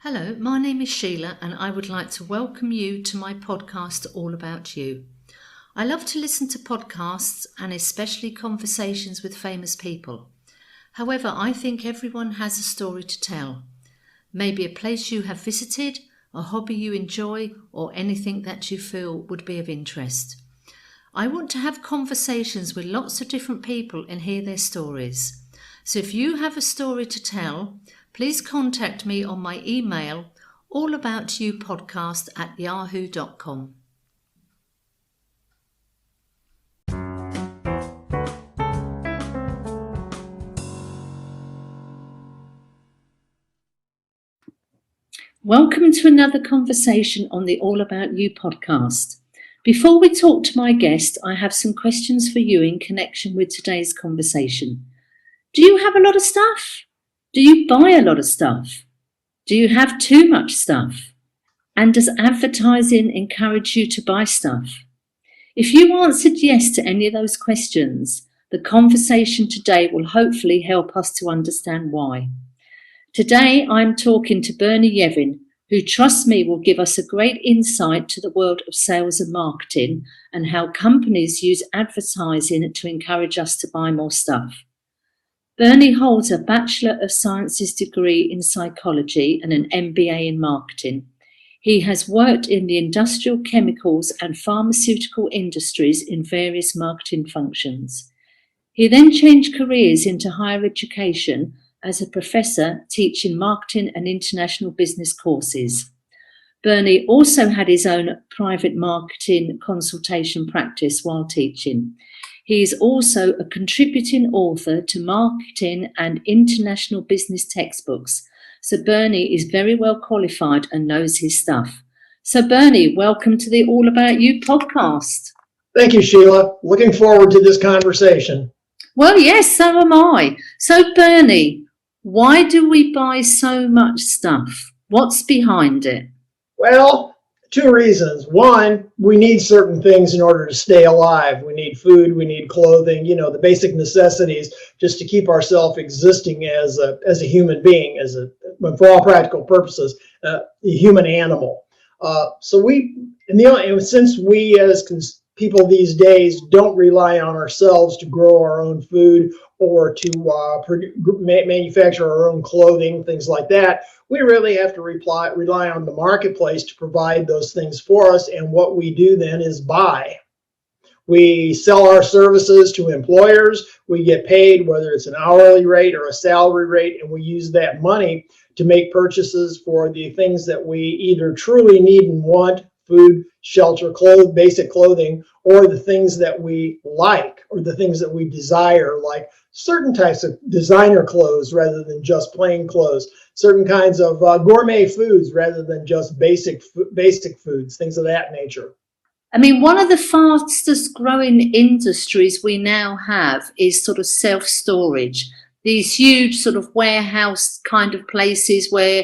Hello, my name is Sheila and I would like to welcome you to my podcast All About You. I love to listen to podcasts and especially conversations with famous people. However, I think everyone has a story to tell. Maybe a place you have visited, a hobby you enjoy, or anything that you feel would be of interest. I want to have conversations with lots of different people and hear their stories. So if you have a story to tell, please contact me on my email allaboutyoupodcast@yahoo.com. Welcome to another conversation on the All About You podcast. Before we talk to my guest, I have some questions for you in connection with today's conversation. Do you have a lot of stuff? Do you buy a lot of stuff? Do you have too much stuff? And does advertising encourage you to buy stuff? If you answered yes to any of those questions, the conversation today will hopefully help us to understand why. Today, I'm talking to Bernie Yevin, who, trust me, will give us a great insight to the world of sales and marketing and how companies use advertising to encourage us to buy more stuff. Bernie holds a Bachelor of Sciences degree in psychology and an MBA in marketing. He has worked in the industrial chemicals and pharmaceutical industries in various marketing functions. He then changed careers into higher education as a professor teaching marketing and international business courses. Bernie also had his own private marketing consultation practice while teaching. He is also a contributing author to marketing and international business textbooks. So Bernie is very well qualified and knows his stuff. So Bernie, welcome to the All About You podcast. Thank you, Sheila. Looking forward to this conversation. Well, yes, so am I. So Bernie, why do we buy so much stuff? What's behind it? Well, two reasons. One, we need certain things in order to stay alive. We need food, we need clothing, the basic necessities just to keep ourselves existing as a human being, for all practical purposes, a human animal. Since we as people these days don't rely on ourselves to grow our own food or to manufacture our own clothing, things like that, we really have to rely on the marketplace to provide those things for us. And what we do then is buy. We sell our services to employers. We get paid, whether it's an hourly rate or a salary rate, and we use that money to make purchases for the things that we either truly need and want: food, shelter, basic clothing, or the things that we like or the things that we desire, like certain types of designer clothes rather than just plain clothes, certain kinds of gourmet foods rather than just basic foods, things of that nature. I mean, one of the fastest growing industries we now have is sort of self-storage. These huge sort of warehouse kind of places where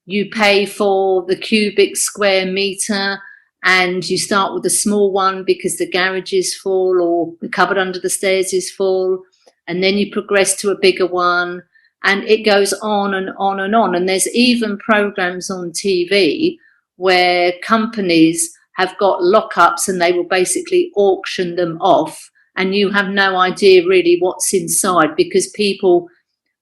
you pay for the cubic square meter and you start with a small one because the garage is full or the cupboard under the stairs is full, and then you progress to a bigger one, and it goes on and on and on. And there's even programs on TV where companies have got lockups and they will basically auction them off, and you have no idea really what's inside because people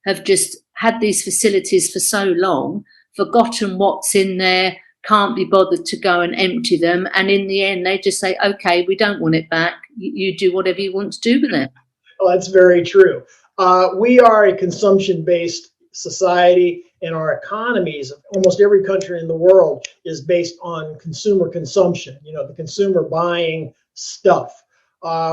have just had these facilities for so long, forgotten what's in there, can't be bothered to go and empty them, and in the end they just say, okay, we don't want it back, you do whatever you want to do with it. Well, that's very true. We are a consumption-based society, and our economies of almost every country in the world is based on consumer consumption, the consumer buying stuff.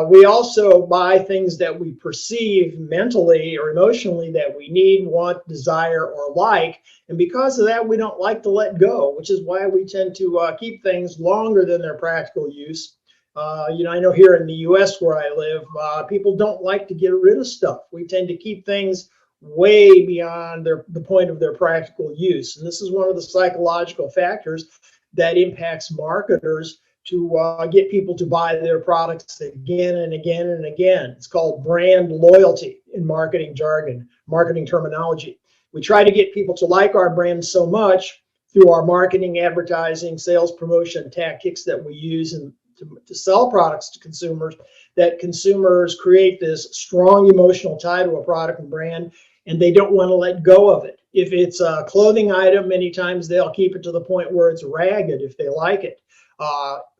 We also buy things that we perceive mentally or emotionally that we need, want, desire, or like. And because of that, we don't like to let go, which is why we tend to keep things longer than their practical use. I know here in the U.S. where I live, people don't like to get rid of stuff. We tend to keep things way beyond the point of their practical use. And this is one of the psychological factors that impacts marketers to get people to buy their products again and again and again. It's called brand loyalty in marketing jargon, marketing terminology. We try to get people to like our brand so much through our marketing, advertising, sales promotion tactics that we use to sell products to consumers, that consumers create this strong emotional tie to a product and brand, and they don't want to let go of it. If it's a clothing item, many times they'll keep it to the point where it's ragged if they like it.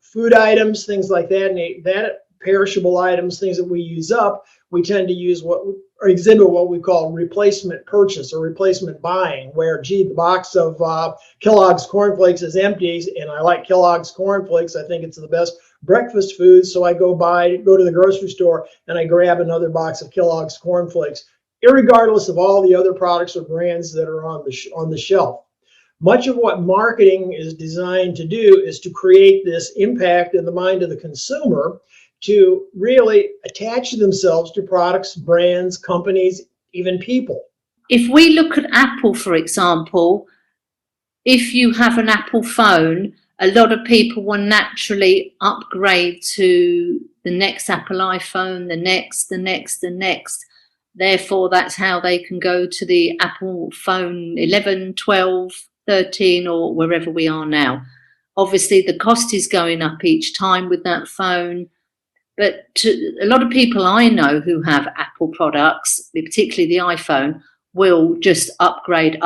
Food items, things like that, and that perishable items, things that we use up, we tend to use or exhibit what we call replacement purchase or replacement buying, where, gee, the box of Kellogg's Corn Flakes is empty, and I like Kellogg's Corn Flakes. I think it's the best breakfast food, so I go to the grocery store and I grab another box of Kellogg's Corn Flakes, irregardless of all the other products or brands that are on the shelf. Much of what marketing is designed to do is to create this impact in the mind of the consumer to really attach themselves to products, brands, companies, even people. If we look at Apple, for example, if you have an Apple phone, a lot of people will naturally upgrade to the next Apple iPhone, the next. Therefore, that's how they can go to the Apple phone 11, 12, 13, or wherever we are now. Obviously, the cost is going up each time with that phone. But a lot of people I know who have Apple products, particularly the iPhone, will just upgrade.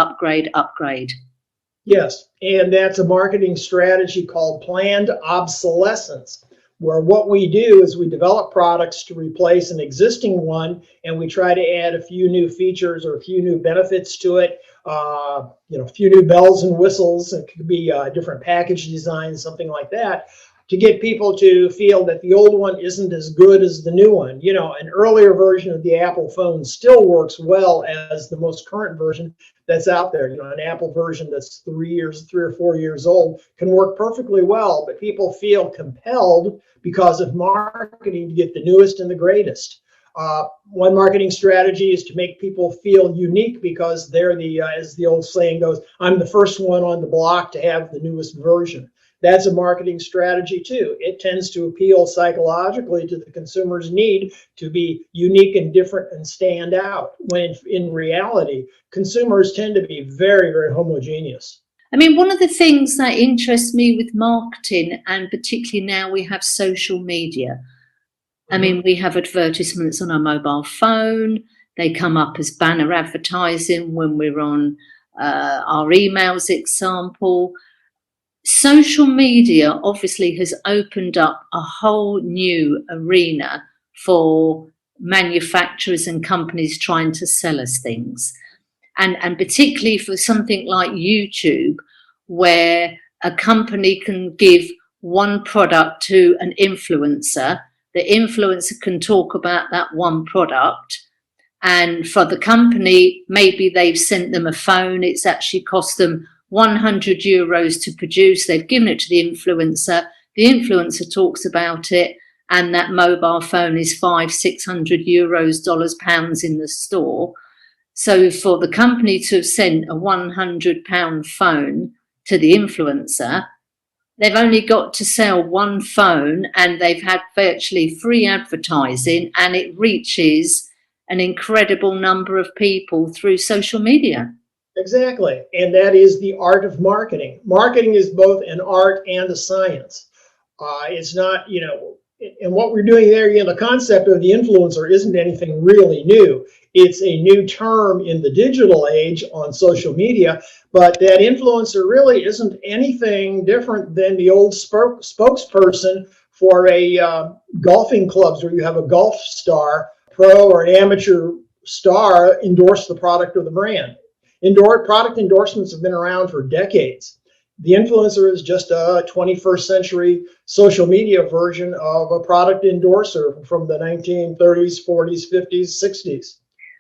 Yes, and that's a marketing strategy called planned obsolescence, where what we do is we develop products to replace an existing one, and we try to add a few new features or a few new benefits to it, a few new bells and whistles. It could be different package design, something like that, to get people to feel that the old one isn't as good as the new one. An earlier version of the Apple phone still works well as the most current version that's out there. An Apple version that's 3 or 4 years old can work perfectly well, but people feel compelled because of marketing to get the newest and the greatest. One marketing strategy is to make people feel unique because they're as the old saying goes, I'm the first one on the block to have the newest version. That's a marketing strategy too. It tends to appeal psychologically to the consumer's need to be unique and different and stand out, when in reality, consumers tend to be very, very homogeneous. I mean, one of the things that interests me with marketing, and particularly now we have social media, I mean, we have advertisements on our mobile phone. They come up as banner advertising when we're on our emails, example. Social media obviously has opened up a whole new arena for manufacturers and companies trying to sell us things. And particularly for something like YouTube, where a company can give one product to an influencer. The influencer can talk about that one product. And for the company, maybe they've sent them a phone. It's actually cost them €100 to produce. They've given it to the influencer. The influencer talks about it, and that mobile phone is €500-600, dollars, pounds in the store. So for the company to have sent a £100 phone to the influencer, they've only got to sell one phone, and they've had virtually free advertising, and it reaches an incredible number of people through social media. Exactly. And that is the art of marketing. Marketing is both an art and a science. It's not, and what we're doing there, the concept of the influencer isn't anything really new. It's a new term in the digital age on social media, but that influencer really isn't anything different than the old spokesperson for a golfing clubs, where you have a golf star, pro or an amateur star, endorse the product or the brand. Product endorsements have been around for decades. The influencer is just a 21st century social media version of a product endorser from the 1930s, 40s, 50s, 60s.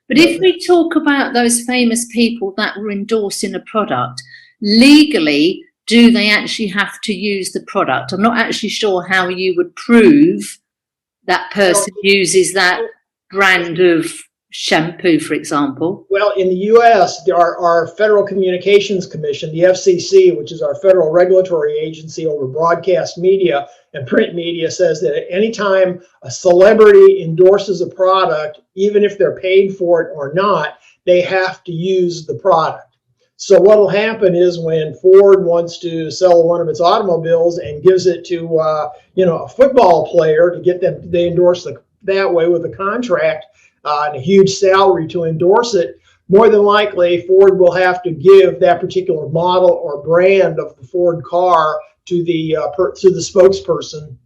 But if we talk about those famous people that were endorsing a product, legally, do they actually have to use the product? I'm not actually sure how you would prove that person uses that brand of shampoo, for example. Well, in the U.S., our Federal Communications Commission, the FCC, which is our federal regulatory agency over broadcast media and print media, says that at any time a celebrity endorses a product, even if they're paid for it or not, they have to use the product. So what will happen is when Ford wants to sell one of its automobiles and gives it to a football player to get them, they endorse that way with a contract and a huge salary to endorse it. More than likely, Ford will have to give that particular model or brand of the Ford car to the spokesperson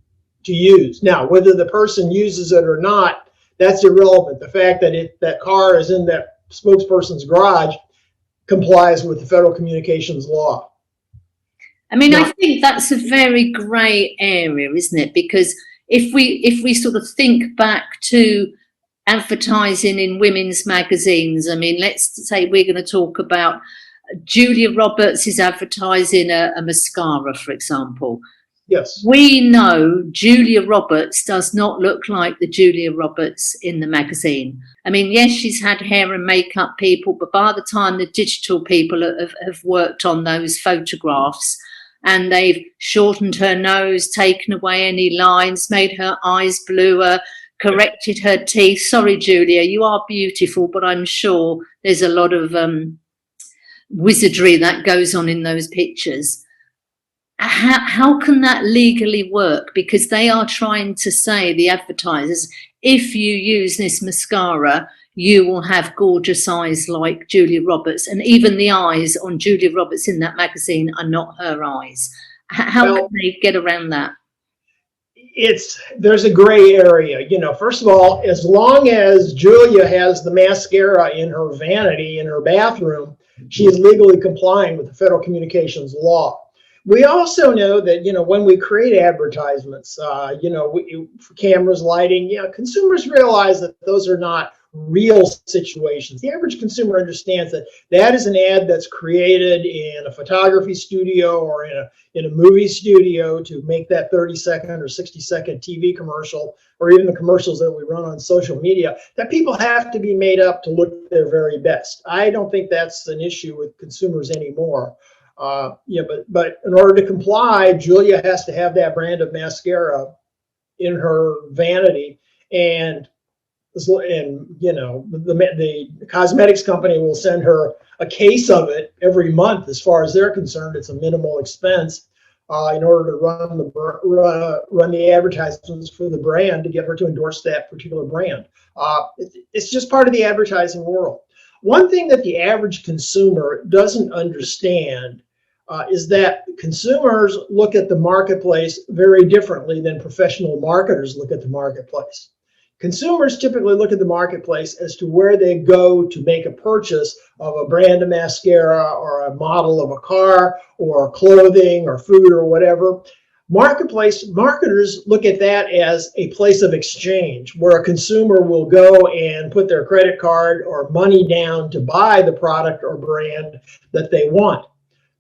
to use. Now, whether the person uses it or not, that's irrelevant. The fact that that car is in that spokesperson's garage complies with the federal communications law. I mean, I think that's a very grey area, isn't it? Because if we sort of think back to advertising in women's magazines, I mean, let's say we're going to talk about Julia Roberts is advertising a mascara, for example. Yes. We know Julia Roberts does not look like the Julia Roberts in the magazine. I mean, yes, she's had hair and makeup people, but by the time the digital people have worked on those photographs and they've shortened her nose, taken away any lines, made her eyes bluer, corrected her teeth. Sorry, Julia, you are beautiful, but I'm sure there's a lot of wizardry that goes on in those pictures. How can that legally work? Because they are trying to say, the advertisers, if you use this mascara, you will have gorgeous eyes like Julia Roberts. And even the eyes on Julia Roberts in that magazine are not her eyes. How can they get around that? There's a gray area. First of all, as long as Julia has the mascara in her vanity in her bathroom, she is legally complying with the federal communications law. We also know that, when we create advertisements, for cameras, lighting, consumers realize that those are not real situations. The average consumer understands that that is an ad that's created in a photography studio or in a movie studio to make that 30-second or 60-second TV commercial, or even the commercials that we run on social media, that people have to be made up to look their very best. I don't think that's an issue with consumers anymore. But in order to comply, Julia has to have that brand of mascara in her vanity, and the cosmetics company will send her a case of it every month. As far as they're concerned, it's a minimal expense in order to run the advertisements for the brand to get her to endorse that particular brand. It's just part of the advertising world. One thing that the average consumer doesn't understand is that consumers look at the marketplace very differently than professional marketers look at the marketplace. Consumers typically look at the marketplace as to where they go to make a purchase of a brand of mascara or a model of a car or clothing or food or whatever. Marketplace marketers look at that as a place of exchange where a consumer will go and put their credit card or money down to buy the product or brand that they want.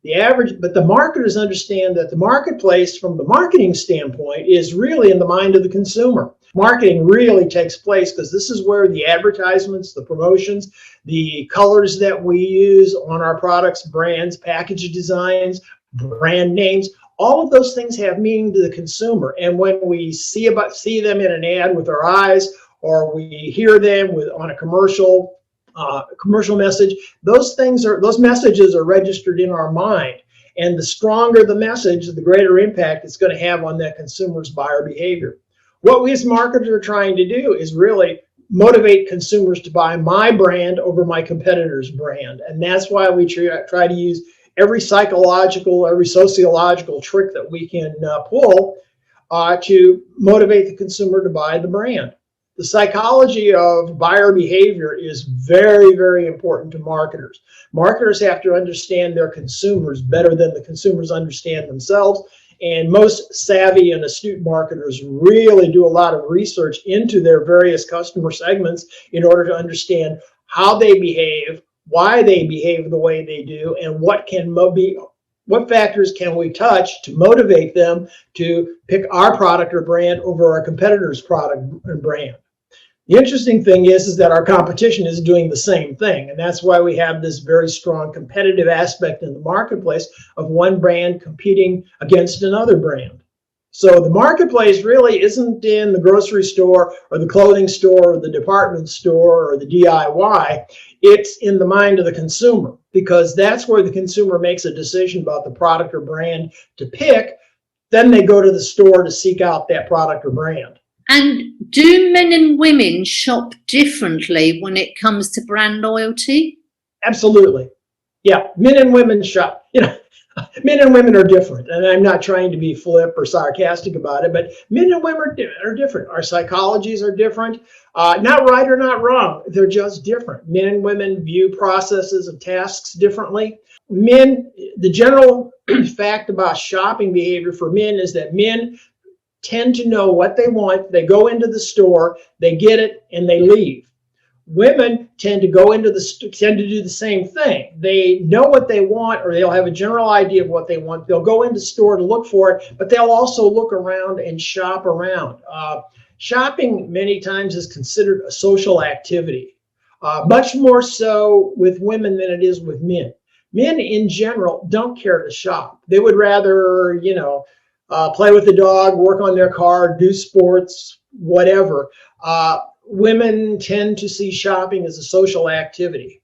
But the marketers understand that the marketplace, from the marketing standpoint, is really in the mind of the consumer. Marketing really takes place because this is where the advertisements, the promotions, the colors that we use on our products, brands, package designs, brand names, all of those things have meaning to the consumer. And when we see them in an ad with our eyes, or we hear them on a commercial message, those messages are registered in our mind. And the stronger the message, the greater impact it's going to have on that consumer's buyer behavior. What we as marketers are trying to do is really motivate consumers to buy my brand over my competitor's brand. And that's why we try to use every psychological, every sociological trick that we can pull to motivate the consumer to buy the brand. The psychology of buyer behavior is very, very important to marketers. Marketers have to understand their consumers better than the consumers understand themselves. And most savvy and astute marketers really do a lot of research into their various customer segments in order to understand how they behave, why they behave the way they do, and what factors can we touch to motivate them to pick our product or brand over our competitor's product and brand. The interesting thing is that our competition is doing the same thing, and that's why we have this very strong competitive aspect in the marketplace of one brand competing against another brand. So the marketplace really isn't in the grocery store or the clothing store or the department store or the DIY. It's in the mind of the consumer. because that's where the consumer makes a decision about the product or brand to pick. Then they go to the store to seek out that product or brand. And do men and women shop differently when it comes to brand loyalty? Absolutely. Yeah, men and women shop. Men and women are different, and I'm not trying to be flip or sarcastic about it, but men and women are different. Our psychologies are different. Not right or not wrong. They're just different. Men and women view processes and tasks differently. The general fact about shopping behavior for men is that men tend to know what they want. They go into the store, they get it, and they leave. Women tend to do the same thing. They know what they want, or they'll have a general idea of what they want. They'll go into the store to look for it, but they'll also look around and shop around. Shopping many times is considered a social activity, much more so with women than it is with men. Men in general don't care to shop. They would rather, play with the dog, work on their car, do sports, whatever. Women tend to see shopping as a social activity.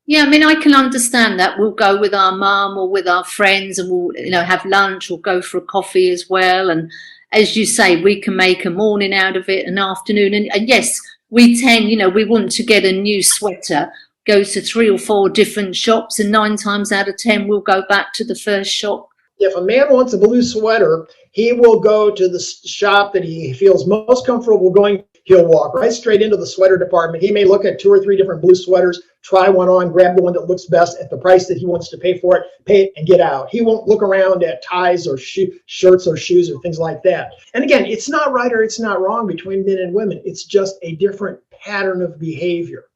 Yeah, I mean, I can understand that. We'll go with our mum or with our friends, and we'll, have lunch or go for a coffee as well. And as you say, we can make a morning out of it, an afternoon. And yes, we tend, we want to get a new sweater, go to 3 or 4 different shops, and 9 times out of 10, we'll go back to the first shop. If a man wants a blue sweater, he will go to the shop that he feels most comfortable going. He'll walk right straight into the sweater department. He may look at 2 or 3 different blue sweaters, try one on, grab the one that looks best at the price that he wants to pay for it, pay it, and get out. He won't look around at ties or shirts or shoes or things like that. And again, it's not right or it's not wrong between men and women. It's just a different pattern of behavior.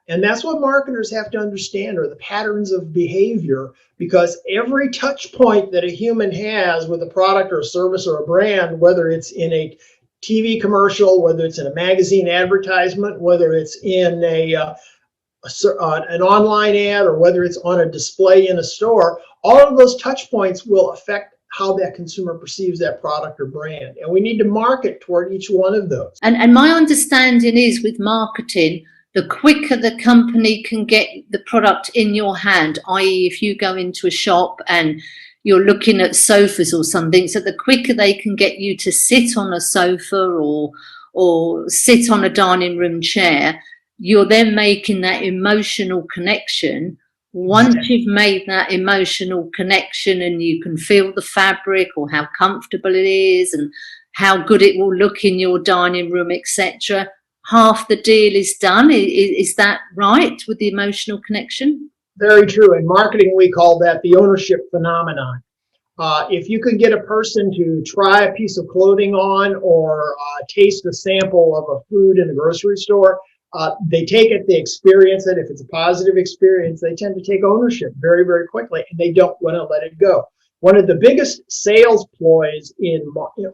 And that's what marketers have to understand, are the patterns of behavior, because every touch point that a human has with a product or a service or a brand, whether it's in a TV commercial, whether it's in a magazine advertisement, whether it's in an online ad, or whether it's on a display in a store, all of those touch points will affect how that consumer perceives that product or brand. And we need to market toward each one of those. And my understanding is, with marketing, the quicker the company can get the product in your hand, i.e. if you go into a shop and you're looking at sofas or something, so the quicker they can get you to sit on a sofa or sit on a dining room chair, you're then making that emotional connection. Once you've made that emotional connection and you can feel the fabric or how comfortable it is and how good it will look in your dining room, etc., half the deal is done. Is that right, with the emotional connection? Very true. In marketing, we call that the ownership phenomenon. If you can get a person to try a piece of clothing on or taste a sample of a food in a grocery store, they take it, they experience it. If it's a positive experience, they tend to take ownership very, very quickly, and they don't want to let it go. One of the biggest sales ploys in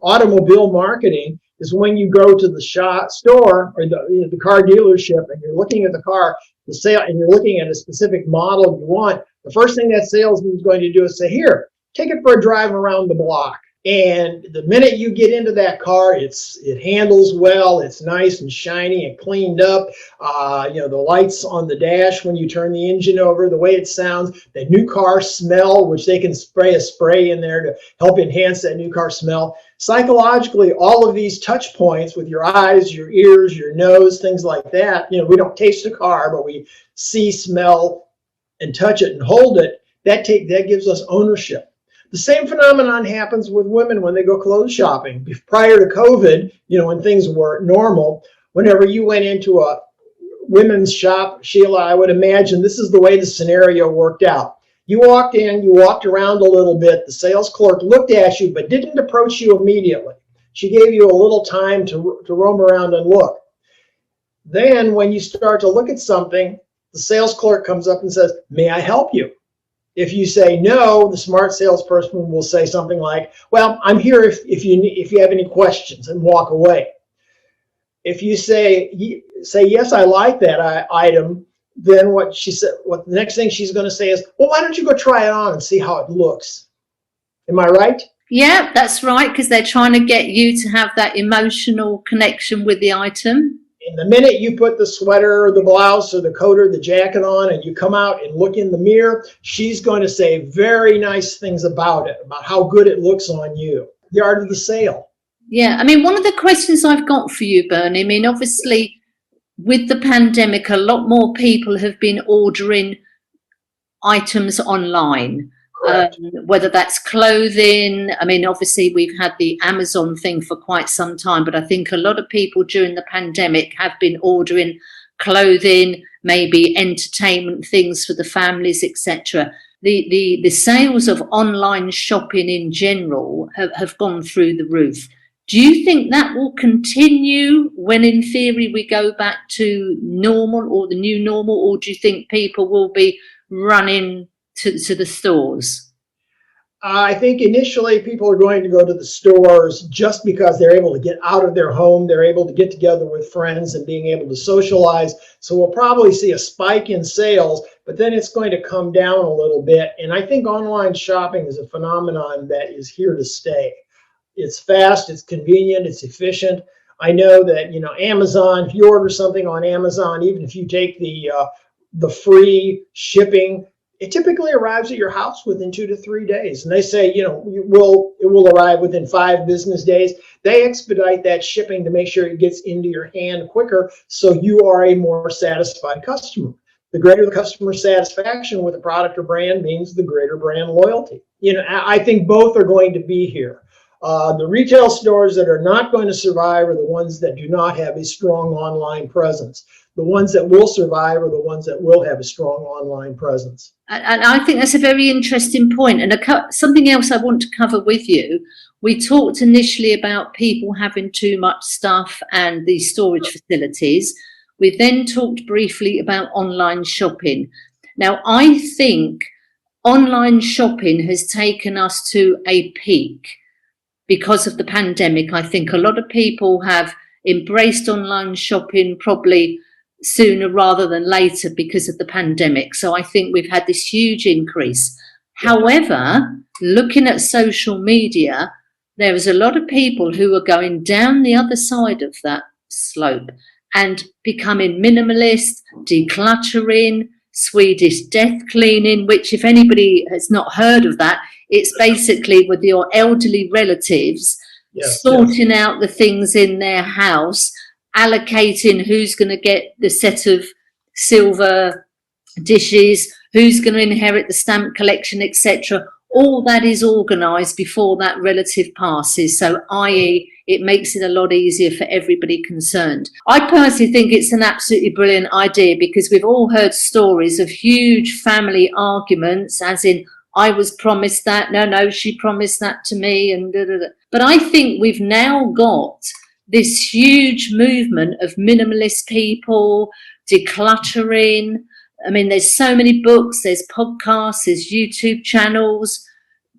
automobile marketing is when you go to the store or the car dealership and you're looking at the car, and you're looking at a specific model you want. The first thing that salesman is going to do is say, "Here, take it for a drive around the block." And the minute you get into that car, it handles well, it's nice and shiny and cleaned up. The lights on the dash when you turn the engine over, the way it sounds, the new car smell, which they can spray a spray in there to help enhance that new car smell. Psychologically, all of these touch points with your eyes, your ears, your nose, things like that, we don't taste a car, but we see, smell, and touch it and hold it. That gives us ownership. The same phenomenon happens with women when they go clothes shopping. Prior to COVID, when things were normal, whenever you went into a women's shop, Sheila, I would imagine this is the way the scenario worked out. You walked in, you walked around a little bit, the sales clerk looked at you but didn't approach you immediately. She gave you a little time to roam around and look. Then when you start to look at something, the sales clerk comes up and says, "May I help you?" If you say no, the smart salesperson will say something like, "Well, I'm here if you have any questions," and walk away. If you say yes, I like that item, then what the next thing she's going to say is, "Well, why don't you go try it on and see how it looks?" Am I right? Yeah, that's right, because they're trying to get you to have that emotional connection with the item. And the minute you put the sweater or the blouse or the coat or the jacket on and you come out and look in the mirror, she's going to say very nice things about it, about how good it looks on you. The art of the sale. Yeah, I mean, one of the questions I've got for you, Bernie, I mean, obviously, with the pandemic, a lot more people have been ordering items online, whether that's clothing. I mean, obviously, we've had the Amazon thing for quite some time, but I think a lot of people during the pandemic have been ordering clothing, maybe entertainment things for the families, etc. The sales of online shopping in general have gone through the roof. Do you think that will continue when in theory we go back to normal or the new normal, or do you think people will be running to the stores? I think initially people are going to go to the stores just because they're able to get out of their home, they're able to get together with friends and being able to socialize. So we'll probably see a spike in sales, but then it's going to come down a little bit. And I think online shopping is a phenomenon that is here to stay. It's fast, it's convenient, it's efficient. I know that, Amazon, if you order something on Amazon, even if you take the free shipping, it typically arrives at your house within 2 to 3 days. And they say, it will arrive within 5 business days. They expedite that shipping to make sure it gets into your hand quicker, so you are a more satisfied customer. The greater the customer satisfaction with a product or brand means the greater brand loyalty. I think both are going to be here. The retail stores that are not going to survive are the ones that do not have a strong online presence. The ones that will survive are the ones that will have a strong online presence. And I think that's a very interesting point. And something else I want to cover with you. We talked initially about people having too much stuff and the storage facilities. We then talked briefly about online shopping. Now, I think online shopping has taken us to a peak. Because of the pandemic, I think a lot of people have embraced online shopping probably sooner rather than later because of the pandemic. So I think we've had this huge increase. However, looking at social media, there is a lot of people who are going down the other side of that slope and becoming minimalist, decluttering, Swedish death cleaning, which if anybody has not heard of that, it's basically with your elderly relatives sorting out the things in their house, allocating who's going to get the set of silver dishes, who's going to inherit the stamp collection, etc. All that is organised before that relative passes. So, i.e., it makes it a lot easier for everybody concerned. I personally think it's an absolutely brilliant idea because we've all heard stories of huge family arguments, as in, I was promised that, no, she promised that to me, and da, da, da. But I think we've now got this huge movement of minimalist people, decluttering. I mean, there's so many books, there's podcasts, there's YouTube channels.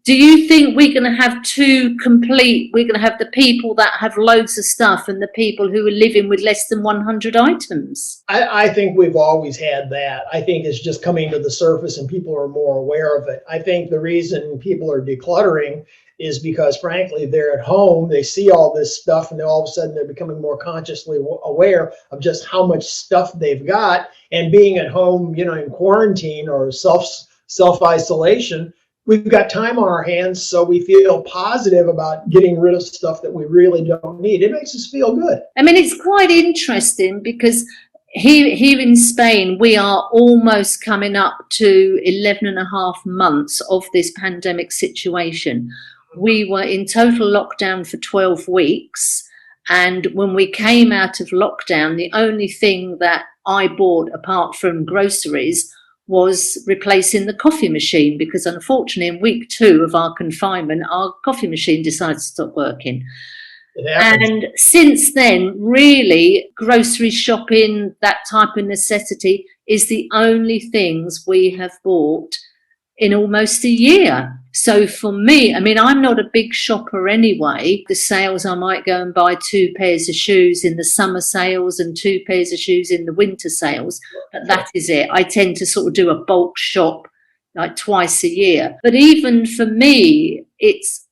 Do you think we're going to have we're going to have the people that have loads of stuff and the people who are living with less than 100 items? I think we've always had that. I think it's just coming to the surface and people are more aware of it. I think the reason people are decluttering is because, frankly, they're at home, they see all this stuff, and then all of a sudden they're becoming more consciously aware of just how much stuff they've got. And being at home, in quarantine or self-isolation, we've got time on our hands, so we feel positive about getting rid of stuff that we really don't need. It makes us feel good. I mean, it's quite interesting because here in Spain, we are almost coming up to 11 and a half months of this pandemic situation. We were in total lockdown for 12 weeks. And when we came out of lockdown, the only thing that I bought apart from groceries was replacing the coffee machine, because unfortunately in week 2 of our confinement, our coffee machine decided to stop working. And since then, really, grocery shopping, that type of necessity, is the only things we have bought in almost a year. So for me, I mean, I'm not a big shopper anyway. The sales, I might go and buy 2 pairs of shoes in the summer sales and 2 pairs of shoes in the winter sales. But that is it. I tend to sort of do a bulk shop like twice a year. But even for me, it's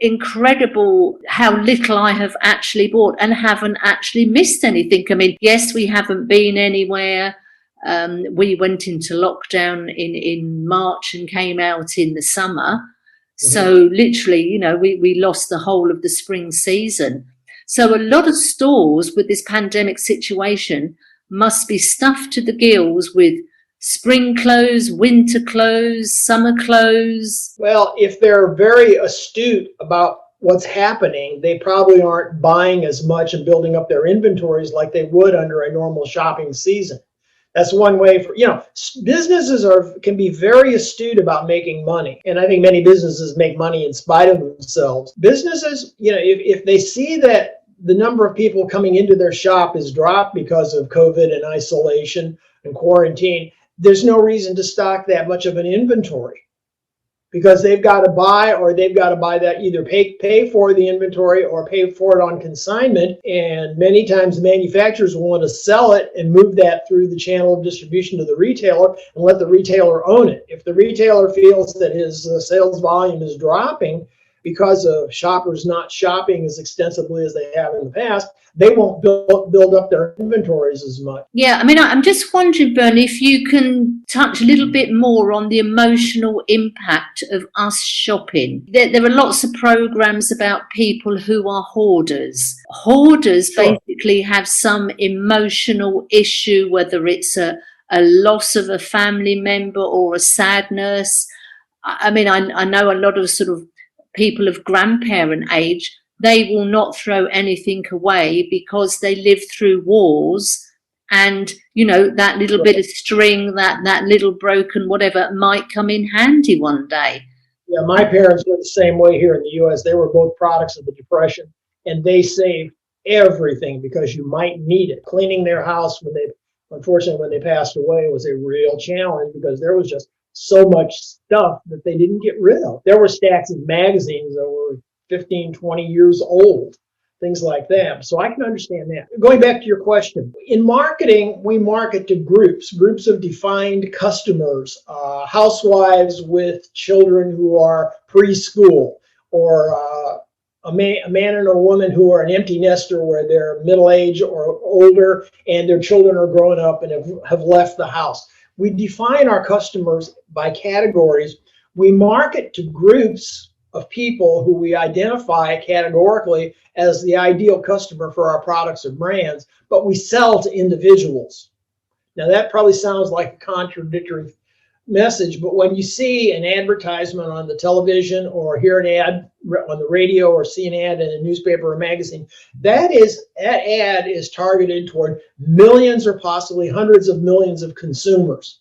incredible how little I have actually bought and haven't actually missed anything. I mean, yes, we haven't been anywhere. We went into lockdown in March and came out in the summer. So literally, you know, we lost the whole of the spring season. So a lot of stores with this pandemic situation must be stuffed to the gills with spring clothes, winter clothes, summer clothes. Well, if they're very astute about what's happening, they probably aren't buying as much and building up their inventories like they would under a normal shopping season. That's one way for, businesses can be very astute about making money. And I think many businesses make money in spite of themselves. Businesses, if they see that the number of people coming into their shop is dropped because of COVID and isolation and quarantine, there's no reason to stock that much of an inventory, because they've got to buy that, either pay for the inventory or pay for it on consignment. And many times the manufacturers will want to sell it and move that through the channel of distribution to the retailer and let the retailer own it. If the retailer feels that his sales volume is dropping because of shoppers not shopping as extensively as they have in the past, they won't build up their inventories as much. Yeah, I mean, I'm just wondering, Bernie, if you can touch a little bit more on the emotional impact of us shopping. There are lots of programs about people who are hoarders. Hoarders Sure. basically have some emotional issue, whether it's a loss of a family member or a sadness. I mean, I know a lot of sort of people of grandparent age, they will not throw anything away because they lived through wars, and that little bit of string, that little broken whatever might come in handy one day. Yeah, my parents were the same way here in the U.S. They were both products of the Depression, and they saved everything because you might need it. Cleaning their house unfortunately when they passed away, was a real challenge because there was just so much stuff that they didn't get rid of. There were stacks of magazines that were 15, 20 years old, things like that. So I can understand that. Going back to your question, in marketing, we market to groups of defined customers, housewives with children who are preschool, or a man and a woman who are an empty nester where they're middle-aged or older and their children are growing up and have left the house. We define our customers by categories. We market to groups of people who we identify categorically as the ideal customer for our products or brands, but we sell to individuals. Now that probably sounds like a contradictory message, but when you see an advertisement on the television or hear an ad on the radio or see an ad in a newspaper or magazine, that ad is targeted toward millions or possibly hundreds of millions of consumers,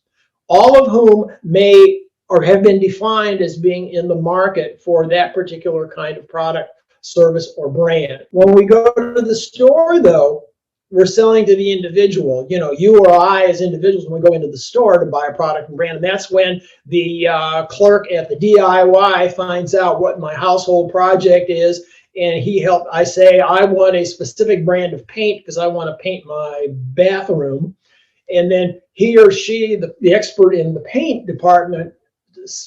all of whom may or have been defined as being in the market for that particular kind of product, service, or brand. When we go to the store, though, we're selling to the individual. You or I as individuals, when we go into the store to buy a product and brand, and that's when the clerk at the DIY finds out what my household project is, and I say, I want a specific brand of paint because I want to paint my bathroom. And then he or she, the expert in the paint department,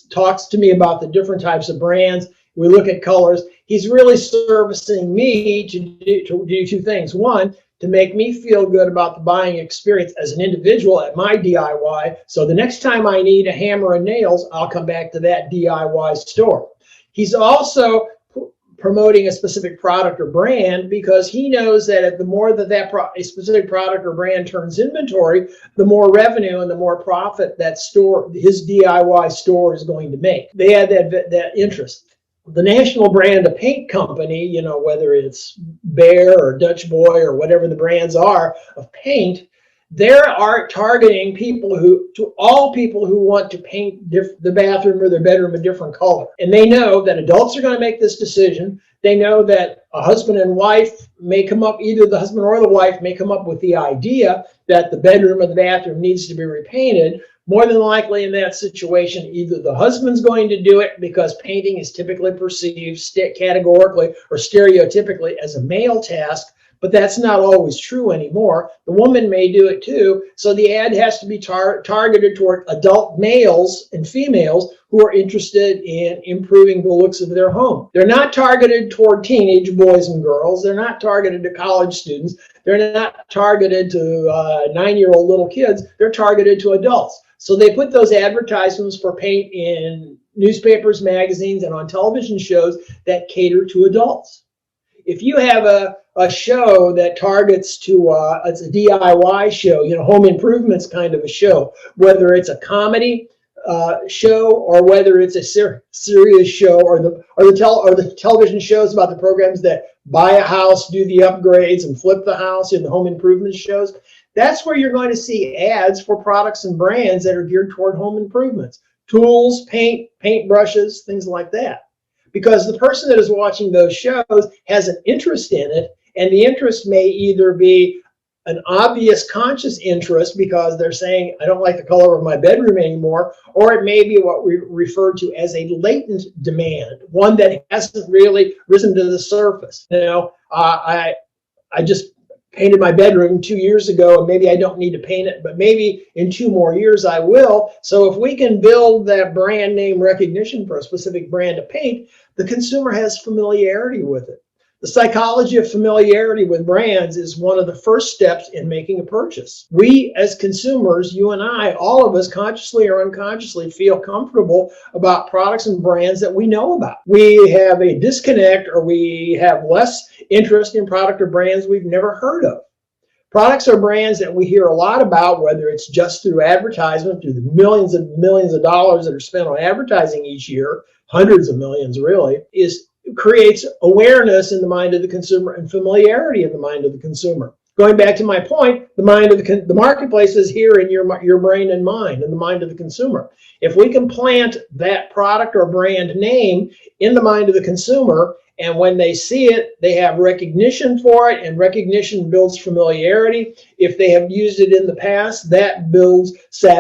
talks to me about the different types of brands. We look at colors. He's really servicing me to do two things. One, to make me feel good about the buying experience as an individual at my DIY. So the next time I need a hammer and nails, I'll come back to that DIY store. He's also promoting a specific product or brand because he knows that the more that a specific product or brand turns inventory, the more revenue and the more profit that store, his DIY store, is going to make. They had that interest. The national brand of paint company, whether it's Behr or Dutch Boy or whatever the brands are of paint, they are targeting all people who want to paint the bathroom or their bedroom a different color. And they know that adults are going to make this decision. They know that a husband and wife may come up, either the husband or the wife may come up with the idea that the bedroom or the bathroom needs to be repainted. More than likely in that situation, either the husband's going to do it because painting is typically perceived categorically or stereotypically as a male task, But that's not always true anymore. The woman may do it too. So the ad has to be targeted toward adult males and females who are interested in improving the looks of their home. They're not targeted toward teenage boys and girls. They're not targeted to college students. They're not targeted to 9-year-old little kids. They're targeted to adults. So they put those advertisements for paint in newspapers, magazines, and on television shows that cater to adults. If you have a show that targets to, it's a DIY show, you know, home improvements kind of a show, whether it's a comedy show or whether it's a serious show, or the television shows about the programs that buy a house, do the upgrades, and flip the house, in the home improvement shows, that's where you're going to see ads for products and brands that are geared toward home improvements. Tools, paint brushes, things like that. Because the person that is watching those shows has an interest in it, and the interest may either be an obvious conscious interest because they're saying, I don't like the color of my bedroom anymore, or it may be what we refer to as a latent demand, one that hasn't really risen to the surface. You know, I just painted my bedroom 2 years ago, and maybe I don't need to paint it, but maybe in 2 more years I will. So if we can build that brand name recognition for a specific brand of paint, the consumer has familiarity with it. The psychology of familiarity with brands is one of the first steps in making a purchase. We as consumers, you and I, all of us consciously or unconsciously feel comfortable about products and brands that we know about. We have a disconnect, or we have less interest in product or brands we've never heard of. Products or brands that we hear a lot about, whether it's just through advertisement, through the millions and millions of dollars that are spent on advertising each year, hundreds of millions really, creates awareness in the mind of the consumer and familiarity in the mind of the consumer. Going back to my point, the mind of the marketplace is here in your brain and mind, in the mind of the consumer. If we can plant that product or brand name in the mind of the consumer, and when they see it, they have recognition for it, and recognition builds familiarity. If they have used it in the past, that builds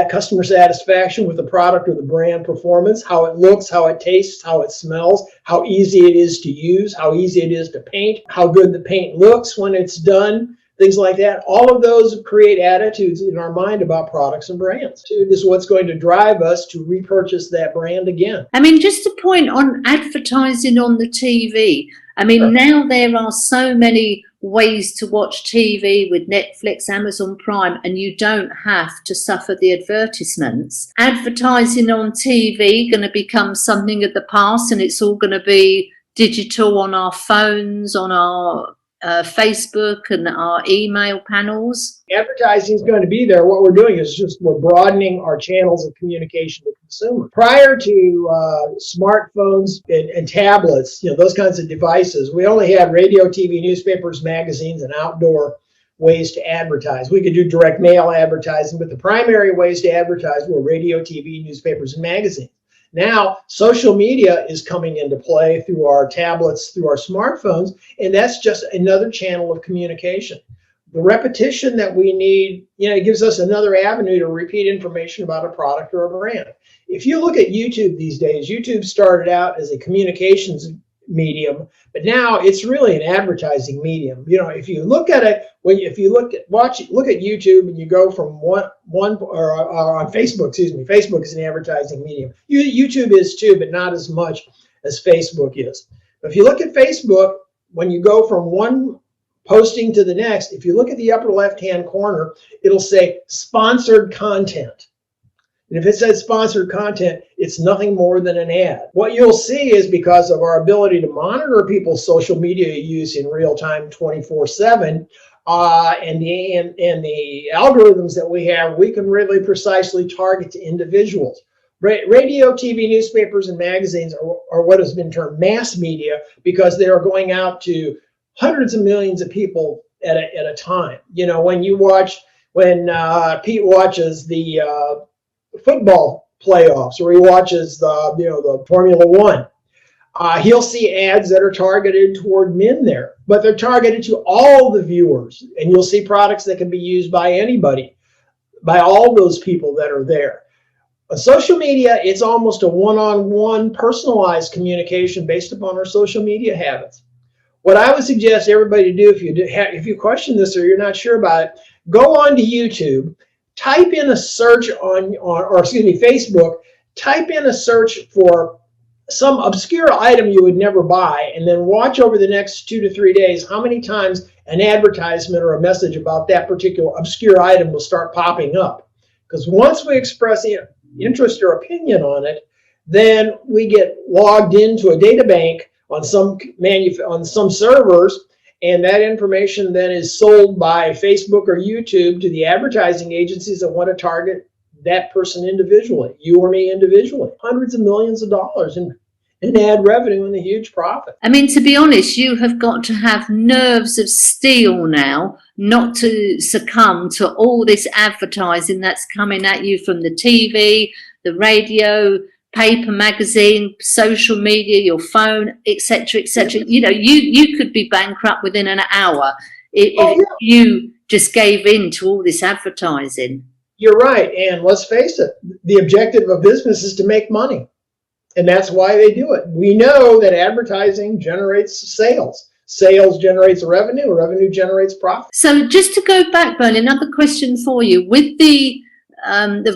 customer satisfaction with the product or the brand performance, how it looks, how it tastes, how it smells, how easy it is to use, how easy it is to paint, how good the paint looks when it's done, things like that. All of those create attitudes in our mind about products and brands. This is what's going to drive us to repurchase that brand again. I mean, just a point on advertising on the TV. I mean, now there are so many ways to watch TV with Netflix, Amazon Prime, and you don't have to suffer the advertisements. Advertising on TV going to become something of the past, and it's all going to be digital on our phones, on our Facebook and our email panels. Advertising is going to be there. What we're doing is just we're broadening our channels of communication to consumers. Prior to smartphones and tablets, you know, those kinds of devices, we only had radio, TV, newspapers, magazines, and outdoor ways to advertise. We could do direct mail advertising, but the primary ways to advertise were radio, TV, newspapers, and magazines. Now, social media is coming into play through our tablets, through our smartphones, and that's just another channel of communication. The repetition that we need, you know, it gives us another avenue to repeat information about a product or a brand. If you look at YouTube these days, YouTube started out as a communications medium, but now it's really an advertising medium. You know, if you look at it, if you look at YouTube and you go from on Facebook, excuse me, Facebook is an advertising medium. YouTube is too, but not as much as Facebook is. But if you look at Facebook, when you go from one posting to the next, if you look at the upper left-hand corner, it'll say sponsored content. And if it says sponsored content, it's nothing more than an ad. What you'll see is, because of our ability to monitor people's social media use in real time 24/7, and the algorithms that we have, we can really precisely target to individuals. Radio, TV, newspapers, and magazines are what has been termed mass media, because they are going out to hundreds of millions of people at a time. You know, when Pete watches the football playoffs, or he watches the Formula One, he'll see ads that are targeted toward men there, but they're targeted to all the viewers, and you'll see products that can be used by anybody, by all those people that are there. On social media, it's almost a one-on-one personalized communication based upon our social media habits. What I would suggest everybody to do, if you question this or you're not sure about it, go on to YouTube, type in a search or excuse me, Facebook, type in a search for some obscure item you would never buy, and then watch over the next 2 to 3 days how many times an advertisement or a message about that particular obscure item will start popping up. Because once we express interest or opinion on it, then we get logged into a data bank on some servers, and that information then is sold by Facebook or YouTube to the advertising agencies that want to target that person individually, you or me individually. Hundreds of millions of dollars in ad revenue and a huge profit. I mean, to be honest, you have got to have nerves of steel now not to succumb to all this advertising that's coming at you from the TV, the radio, paper, magazine, social media, your phone, etc., etc. You know, you could be bankrupt within an hour if you just gave in to all this advertising. You're right. And let's face it, the objective of business is to make money. And that's why they do it. We know that advertising generates sales. Sales generates revenue. Revenue generates profit. So just to go back, Bernie, another question for you. With the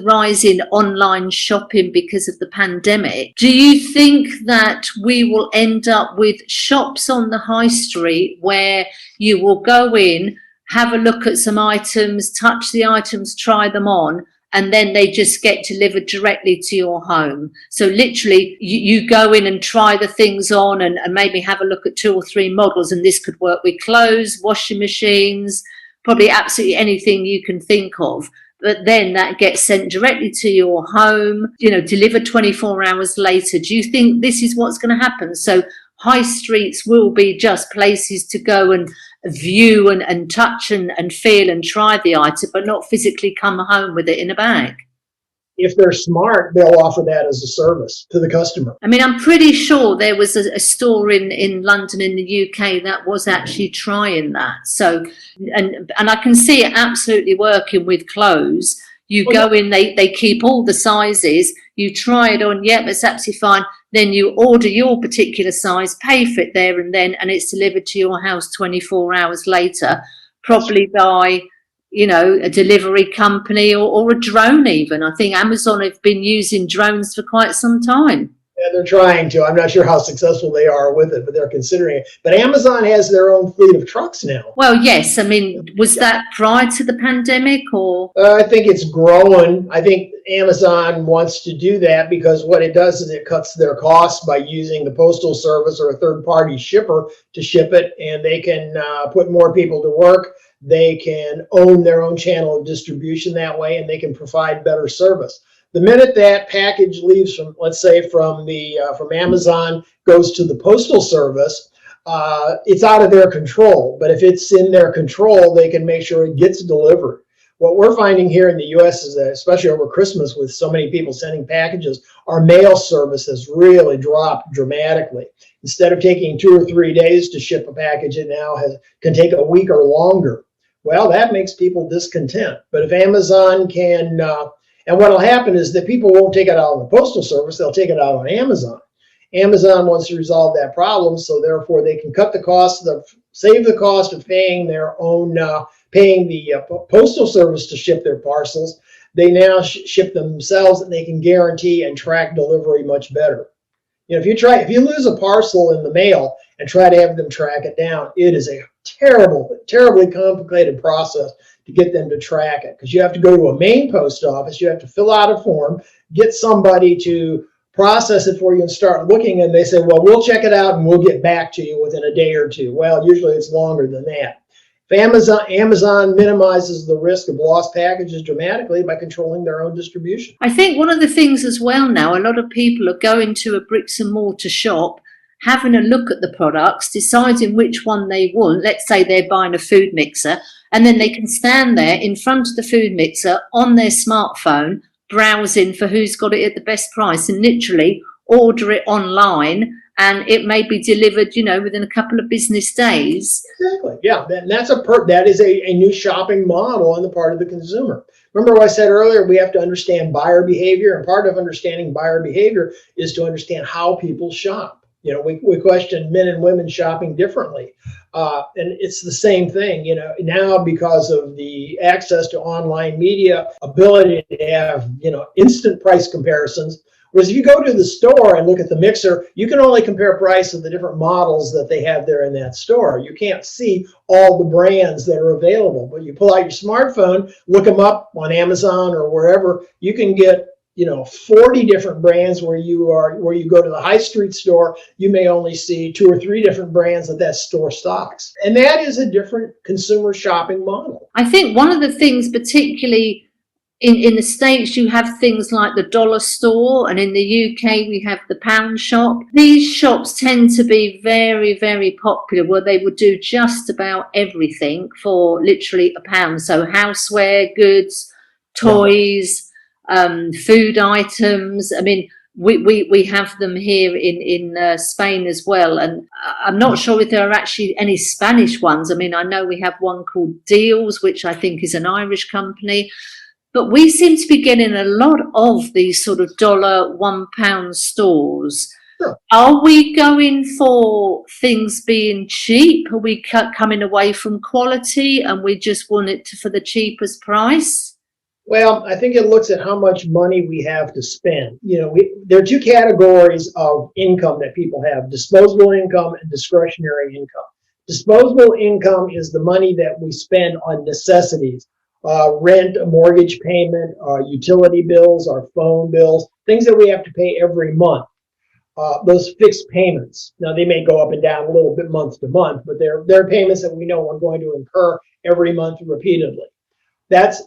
rise in online shopping because of the pandemic, do you think that we will end up with shops on the high street where you will go in, have a look at some items, touch the items, try them on, and then they just get delivered directly to your home? So literally you go in and try the things on and maybe have a look at 2 or 3 models, and this could work with clothes, washing machines, probably absolutely anything you can think of. But then that gets sent directly to your home, you know, delivered 24 hours later. Do you think this is what's going to happen? So high streets will be just places to go and view and touch and feel and try the item, but not physically come home with it in a bag. If they're smart, they'll offer that as a service to the customer. I mean, I'm pretty sure there was a store in London in the UK that was actually trying that. So, and I can see it absolutely working with clothes. You go in, they keep all the sizes, you try it on, yep, it's absolutely fine. Then you order your particular size, pay for it there and then, and it's delivered to your house 24 hours later, probably by, you know, a delivery company or a drone even. I think Amazon have been using drones for quite some time. Yeah, they're trying to. I'm not sure how successful they are with it, but they're considering it. But Amazon has their own fleet of trucks now. Well, yes. I mean, was that prior to the pandemic or? I think it's growing. I think Amazon wants to do that because what it does is it cuts their costs by using the postal service or a third-party shipper to ship it, and they can put more people to work. They can own their own channel of distribution that way, and they can provide better service. The minute that package leaves from, let's say, from Amazon, goes to the postal service, it's out of their control. But if it's in their control, they can make sure it gets delivered. What we're finding here in the U.S. is that, especially over Christmas, with so many people sending packages, our mail service has really dropped dramatically. Instead of taking 2 or 3 days to ship a package, it now can take a week or longer. Well, that makes people discontent. But if Amazon can, and what will happen is that people won't take it out on the postal service, they'll take it out on Amazon. Amazon wants to resolve that problem, so therefore they can cut the cost save the cost of paying their own, paying the postal service to ship their parcels. They now ship them themselves, and they can guarantee and track delivery much better. You know, if you lose a parcel in the mail and try to have them track it down, it is a terribly complicated process to get them to track it, because you have to go to a main post office, you have to fill out a form, get somebody to process it for you and start looking, and they say, well, we'll check it out and we'll get back to you within a day or two. Well, usually it's longer than that. If Amazon minimizes the risk of lost packages dramatically by controlling their own distribution. I think one of the things as well now, a lot of people are going to a bricks and mortar shop, having a look at the products, deciding which one they want. Let's say they're buying a food mixer, and then they can stand there in front of the food mixer on their smartphone, browsing for who's got it at the best price, and literally order it online, and it may be delivered, you know, within a couple of business days. Exactly. Yeah, that is a new shopping model on the part of the consumer. Remember what I said earlier, we have to understand buyer behavior, and part of understanding buyer behavior is to understand how people shop. You know, we question men and women shopping differently. And it's the same thing, you know, now because of the access to online media, ability to have, you know, instant price comparisons. Whereas if you go to the store and look at the mixer, you can only compare price of the different models that they have there in that store. You can't see all the brands that are available. But you pull out your smartphone, look them up on Amazon or wherever, you can get, you know, 40 different brands. Where you go to the high street store, you may only see 2 or 3 different brands that store stocks. And that is a different consumer shopping model. I think one of the things, particularly in the States, you have things like the dollar store, and in the UK we have the pound shop. These shops tend to be very, very popular, where they would do just about everything for literally a pound. So houseware, goods, toys, food items. I mean, we have them here in Spain as well, and I'm not sure if there are actually any Spanish ones. I mean, I know we have one called Deals, which I think is an Irish company. But we seem to be getting a lot of these sort of dollar, £1 stores. Sure. Are we going for things being cheap? Are we coming away from quality and we just want it for the cheapest price? Well, I think it looks at how much money we have to spend. You know, there are 2 categories of income that people have: disposable income and discretionary income. Disposable income is the money that we spend on necessities. Rent, a mortgage payment, utility bills, our phone bills, things that we have to pay every month. Those fixed payments. Now, they may go up and down a little bit month to month, but they're payments that we know we're going to incur every month repeatedly. That's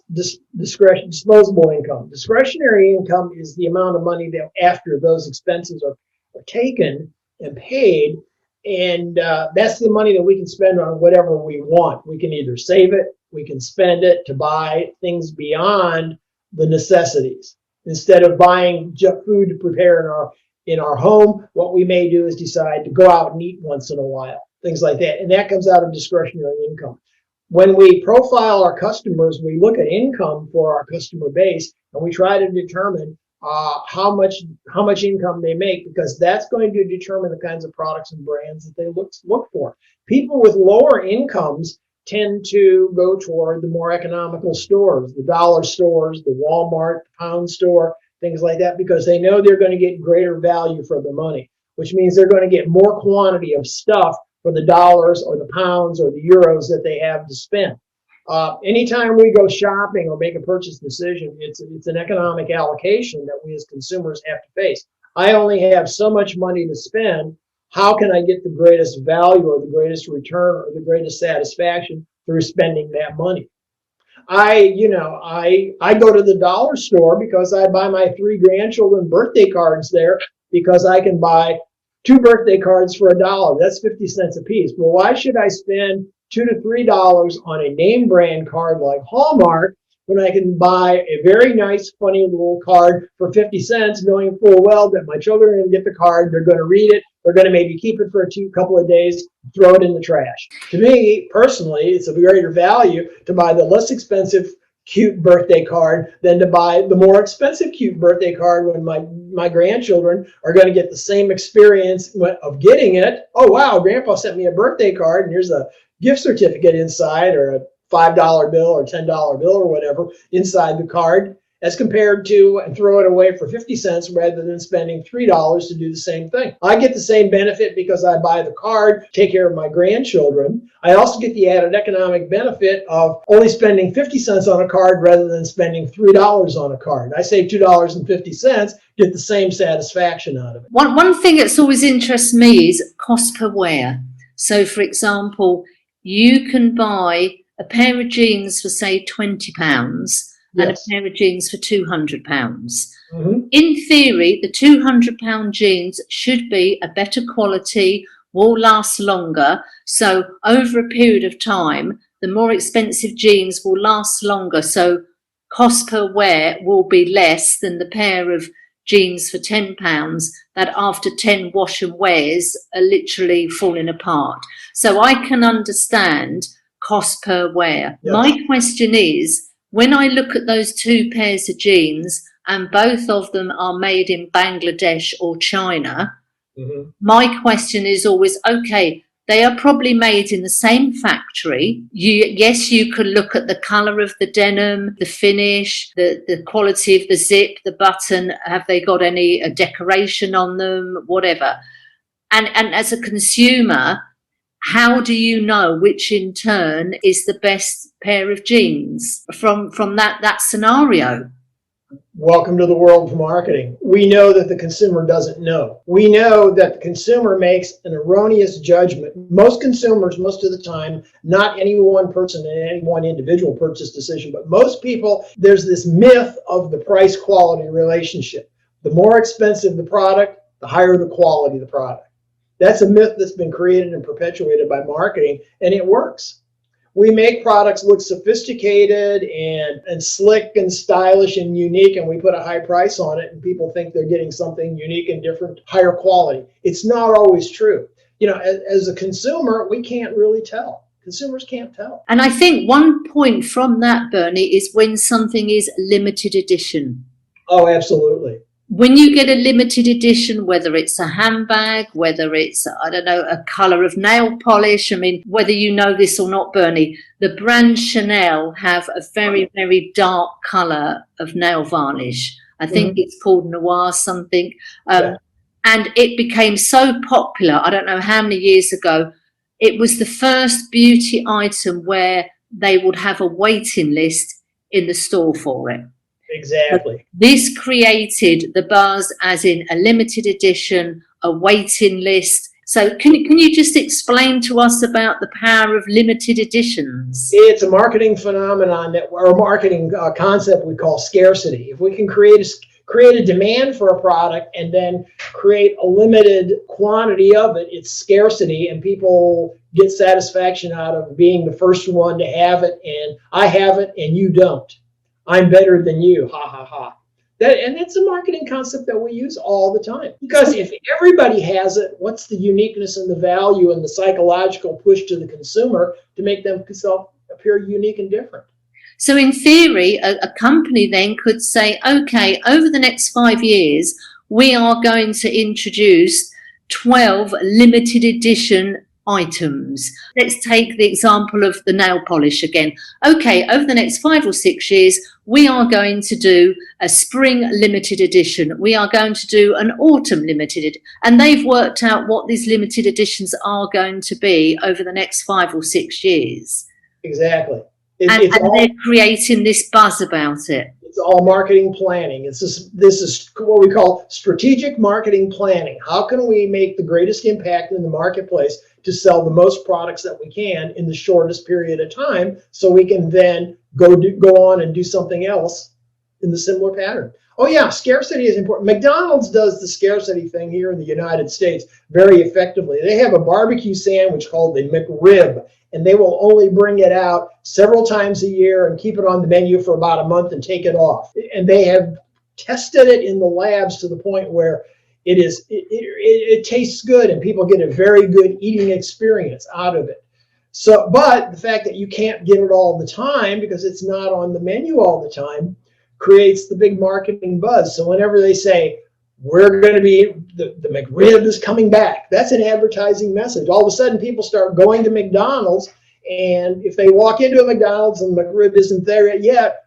disposable income. Discretionary income is the amount of money that after those expenses are taken and paid, and that's the money that we can spend on whatever we want. We can either save it, we can spend it to buy things beyond the necessities. Instead of buying food to prepare in our home, what we may do is decide to go out and eat once in a while, things like that. And that comes out of discretionary income. When we profile our customers, we look at income for our customer base, and we try to determine how much income they make, because that's going to determine the kinds of products and brands that they look for. People with lower incomes tend to go toward the more economical stores, the dollar stores, the Walmart, the pound store, things like that, because they know they're going to get greater value for their money, which means they're going to get more quantity of stuff for the dollars or the pounds or the euros that they have to spend. Anytime we go shopping or make a purchase decision, it's an economic allocation that we as consumers have to face. I only have so much money to spend. How can I get the greatest value or the greatest return or the greatest satisfaction through spending that money? I go to the dollar store because I buy my 3 grandchildren birthday cards there, because I can buy 2 birthday cards for $1. That's 50 cents a piece. Well, why should I spend $2 to $3 on a name brand card like Hallmark when I can buy a very nice, funny little card for 50 cents, knowing full well that my children are going to get the card, they're going to read it, they're going to maybe keep it for a couple of days, throw it in the trash. To me, personally, it's of greater value to buy the less expensive cute birthday card than to buy the more expensive cute birthday card when my grandchildren are going to get the same experience of getting it. Oh, wow, Grandpa sent me a birthday card, and here's a gift certificate inside, or a $5 bill or $10 bill or whatever inside the card, as compared to and throw it away for 50 cents rather than spending $3 to do the same thing. I get the same benefit because I buy the card, take care of my grandchildren. I also get the added economic benefit of only spending 50 cents on a card rather than spending $3 on a card. I save $2.50, get the same satisfaction out of it. One thing that's always interests me is cost per wear. So, for example, you can buy a pair of jeans for, say, £20 and Yes. a pair of jeans for £200. Mm-hmm. In theory, the £200 jeans should be a better quality, will last longer. So over a period of time, the more expensive jeans will last longer. So cost per wear will be less than the pair of jeans for £10 that after 10 wash and wears are literally falling apart. So I can understand cost per wear. Yes. My question is, when I look at those 2 pairs of jeans and both of them are made in Bangladesh or China, My question is always, okay, they are probably made in the same factory. Yes, you could look at the colour of the denim, the finish, the quality of the zip, the button. Have they got any decoration on them? Whatever. And as a consumer, how do you know which in turn is the best pair of jeans from that scenario? Welcome to the world of marketing. We know that the consumer doesn't know. We know that the consumer makes an erroneous judgment. Most consumers, most of the time, not any one person and any one individual purchase decision, but most people, there's this myth of the price-quality relationship. The more expensive the product, the higher the quality of the product. That's a myth that's been created and perpetuated by marketing, and it works. We make products look sophisticated and slick and stylish and unique, and we put a high price on it, and people think they're getting something unique and different, higher quality. It's not always true. You know, as a consumer, we can't really tell. Consumers can't tell. And I think one point from that, Bernie, is when something is limited edition. Oh, absolutely. When you get a limited edition, whether it's a handbag, whether it's, I don't know, a colour of nail polish, I mean, whether you know this or not, Bernie, the brand Chanel have a very, very dark colour of nail varnish. I think it's called Noir something. And it became so popular, I don't know how many years ago, it was the first beauty item where they would have a waiting list in the store for it. Exactly. This created the buzz, as in a limited edition, a waiting list. So can you just explain to us about the power of limited editions? It's a marketing phenomenon or a marketing concept we call scarcity. If we can create a demand for a product and then create a limited quantity of it, it's scarcity, and people get satisfaction out of being the first one to have it, and I have it and you don't. I'm better than you, ha ha ha. And that's a marketing concept that we use all the time. Because if everybody has it, what's the uniqueness and the value and the psychological push to the consumer to make themselves appear unique and different? So in theory, a company then could say, okay, over the next 5 years, we are going to introduce 12 limited edition items. Let's take the example of the nail polish again. Okay, over the next 5 or 6 years, we are going to do a spring limited edition. We are going to do an autumn limited. And they've worked out what these limited editions are going to be over the next 5 or 6 years. Exactly. And they're creating this buzz about it. It's all marketing planning. This is what we call strategic marketing planning. How can we make the greatest impact in the marketplace to sell the most products that we can in the shortest period of time, so we can then go on and do something else in the similar pattern. Oh yeah, scarcity is important. McDonald's does the scarcity thing here in the United States very effectively. They have a barbecue sandwich called the McRib, and they will only bring it out several times a year and keep it on the menu for about a month and take it off. And they have tested it in the labs to the point where it tastes good and people get a very good eating experience out of it. So, but the fact that you can't get it all the time because it's not on the menu all the time creates the big marketing buzz. So whenever they say, we're going to be, the McRib is coming back, that's an advertising message. All of a sudden people start going to McDonald's, and if they walk into a McDonald's and the McRib isn't there yet,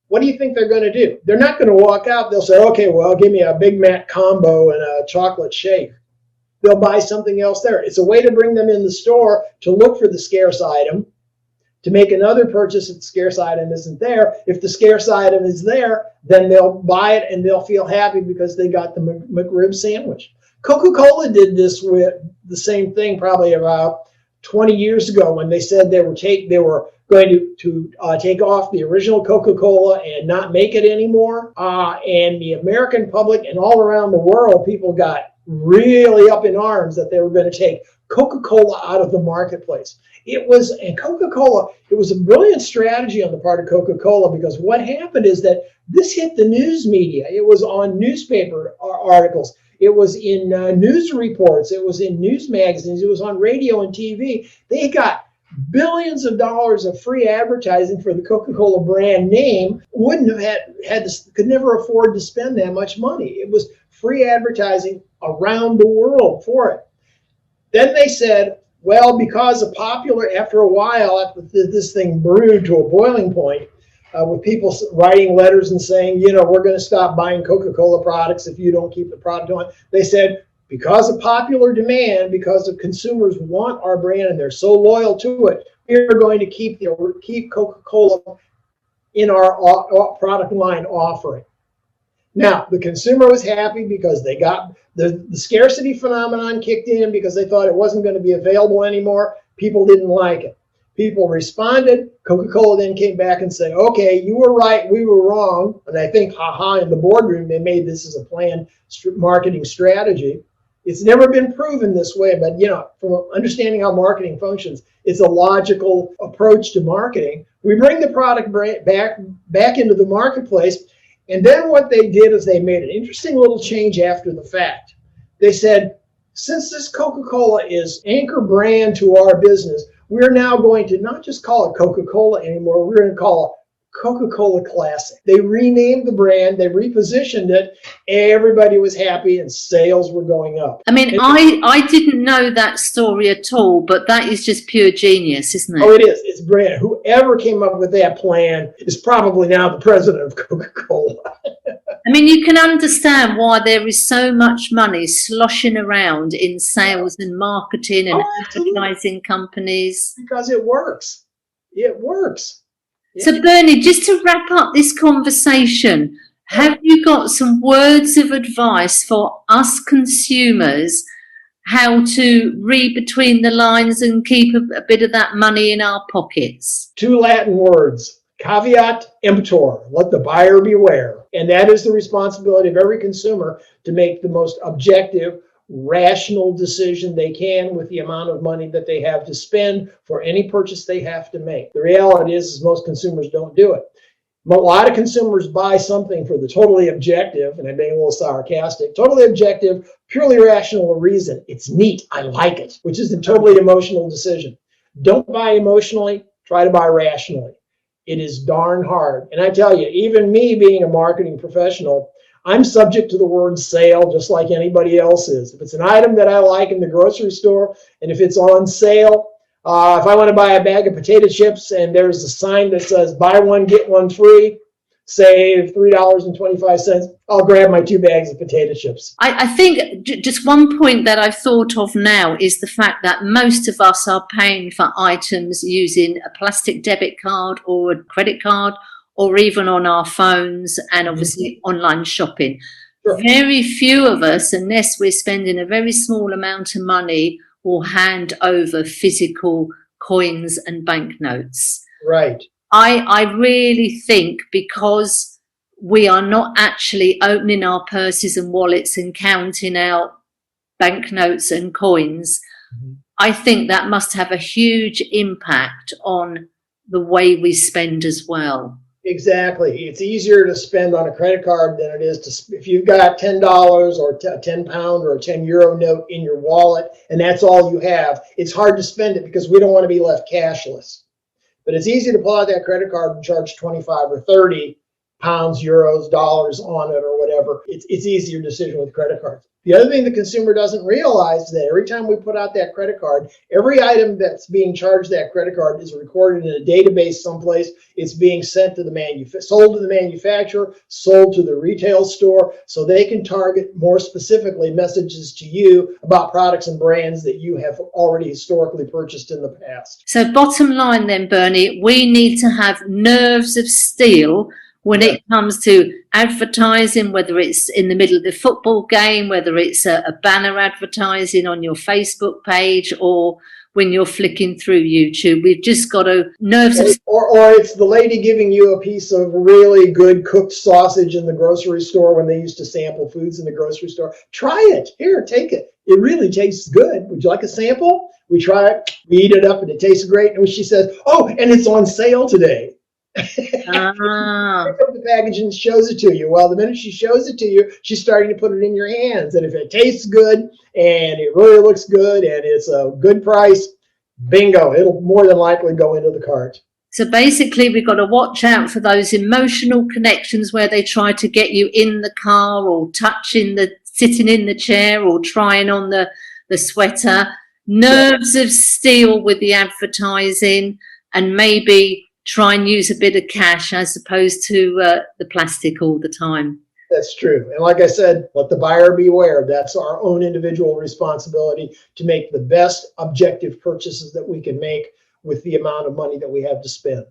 what do you think they're going to do? They're not going to walk out. They'll say, okay, well, give me a Big Mac combo and a chocolate shake. They'll buy something else there. It's a way to bring them in the store to look for the scarce item, to make another purchase if the scarce item isn't there. If the scarce item is there, then they'll buy it and they'll feel happy because they got the McRib sandwich. Coca-Cola did this with the same thing probably about 20 years ago when they said they were going to take off the original Coca-Cola and not make it anymore. And the American public and all around the world, people got really up in arms that they were going to take Coca-Cola out of the marketplace. It was a brilliant strategy on the part of Coca-Cola, because what happened is that this hit the news media. It was on newspaper articles. It was in news reports. It was in news magazines. It was on radio and TV. They got billions of dollars of free advertising for the Coca-Cola brand name. Wouldn't have could never afford to spend that much money. It was free advertising around the world for it. Then they said, well, because of popular, after a while, after this thing brewed to a boiling point, with people writing letters and saying, you know, we're going to stop buying Coca-Cola products if you don't keep the product on. They said, because of popular demand, because of consumers want our brand and they're so loyal to it, we're going to keep Coca-Cola in our product line offering. Now, the consumer was happy because they got the scarcity phenomenon kicked in because they thought it wasn't going to be available anymore. People didn't like it. People responded. Coca-Cola then came back and said, okay, you were right, we were wrong. And I think, in the boardroom, they made this as a planned marketing strategy. It's never been proven this way, but, you know, from understanding how marketing functions, it's a logical approach to marketing. We bring the product back into the marketplace. And then what they did is they made an interesting little change after the fact. They said, since this Coca-Cola is anchor brand to our business, we're now going to not just call it Coca-Cola anymore, we're going to call it Coca-Cola Classic. They renamed the brand, they repositioned it, everybody was happy and sales were going up. I mean, I didn't know that story at all, but that is just pure genius, isn't it? Oh, it is. It's brilliant. Whoever came up with that plan is probably now the president of Coca-Cola. I mean, you can understand why there is so much money sloshing around in sales and marketing and advertising companies. Because it works. It works. Yeah. So, Bernie, just to wrap up this conversation, have you got some words of advice for us consumers how to read between the lines and keep a bit of that money in our pockets? 2 Latin words, caveat emptor, let the buyer beware. And that is the responsibility of every consumer to make the most objective, rational decision they can with the amount of money that they have to spend for any purchase they have to make. The reality is most consumers don't do it. A lot of consumers buy something for the totally objective, and I'm being a little sarcastic, totally objective, purely rational reason. It's neat, I like it, which is a totally emotional decision. Don't buy emotionally, try to buy rationally. It is darn hard. And I tell you, even me being a marketing professional, I'm subject to the word sale just like anybody else is. If it's an item that I like in the grocery store, and if it's on sale, if I want to buy a bag of potato chips and there's a sign that says buy one, get one free, save $3.25, I'll grab my 2 bags of potato chips. I think just one point that I've thought of now is the fact that most of us are paying for items using a plastic debit card or a credit card, or even on our phones and obviously online shopping. Sure. Very few of us, unless we're spending a very small amount of money, will hand over physical coins and banknotes. Right. I really think because we are not actually opening our purses and wallets and counting out banknotes and coins, I think that must have a huge impact on the way we spend as well. Exactly. It's easier to spend on a credit card than it is to, if you've got $10 or a £10 or a €10 note in your wallet and that's all you have, it's hard to spend it because we don't want to be left cashless. But it's easy to pull out that credit card and charge 25 or 30 pounds, euros, dollars on it or whatever. It's easier decision with credit cards. The other thing the consumer doesn't realize is that every time we put out that credit card, every item that's being charged that credit card is recorded in a database someplace. It's being sent to the sold to the manufacturer, sold to the retail store, so they can target more specifically messages to you about products and brands that you have already historically purchased in the past. So bottom line then, Bernie, we need to have nerves of steel when it comes to advertising, whether it's in the middle of the football game, whether it's a banner advertising on your Facebook page, or when you're flicking through YouTube. We've just got to nerves of steel. Or it's the lady giving you a piece of really good cooked sausage in the grocery store when they used to sample foods in the grocery store. Try it. Here, take it. It really tastes good. Would you like a sample? We try it, we eat it up, and it tastes great. And she says, oh, and it's on sale today. Pick up the package and shows it to you. Well, the minute she shows it to you, she's starting to put it in your hands. And if it tastes good and it really looks good and it's a good price, bingo, it'll more than likely go into the cart. So basically, we've got to watch out for those emotional connections where they try to get you in the car or touching the sitting in the chair or trying on the sweater. Nerves of steel with the advertising, and maybe try and use a bit of cash as opposed to the plastic all the time. That's true. And like I said, let the buyer beware. That's our own individual responsibility to make the best objective purchases that we can make with the amount of money that we have to spend.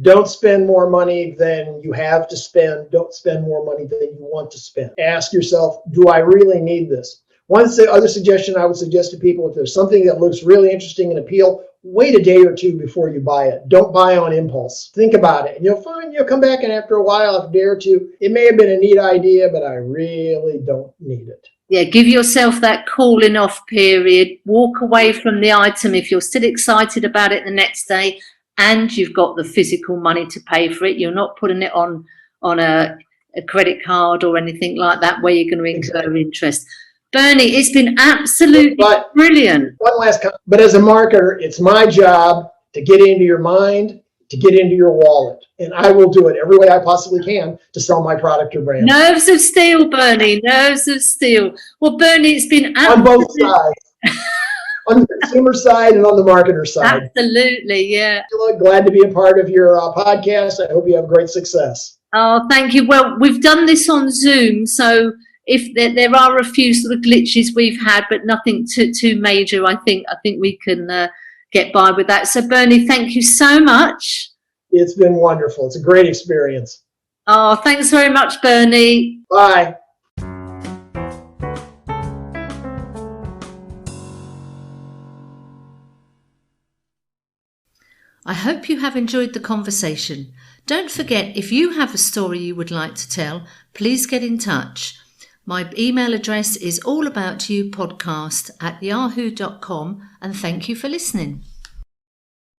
Don't spend more money than you have to spend. Don't spend more money than you want to spend. Ask yourself, do I really need this? One other suggestion I would suggest to people, if there's something that looks really interesting and appeal, wait a day or two before you buy it. Don't buy on impulse. Think about it, and you'll find you'll come back, and after a while, after a day or two, it may have been a neat idea, but I really don't need it. Yeah, give yourself that cooling off period. Walk away from the item if you're still excited about it the next day, and you've got the physical money to pay for it. You're not putting it on a credit card or anything like that where you're going to incur interest. Bernie, it's been absolutely brilliant. One last comment. But as a marketer, it's my job to get into your mind, to get into your wallet. And I will do it every way I possibly can to sell my product or brand. Nerves of steel, Bernie. Nerves of steel. Well, Bernie, it's been on both sides. On the consumer side and on the marketer side. Absolutely, yeah. Glad to be a part of your podcast. I hope you have great success. Oh, thank you. Well, we've done this on Zoom, so if there are a few sort of glitches we've had, but nothing too major, I think we can get by with that. So, Bernie, thank you so much. It's been wonderful. It's a great experience. Oh, thanks very much, Bernie. Bye. I hope you have enjoyed the conversation. Don't forget, if you have a story you would like to tell, please get in touch. My email address is allaboutyoupodcast@yahoo.com, and thank you for listening.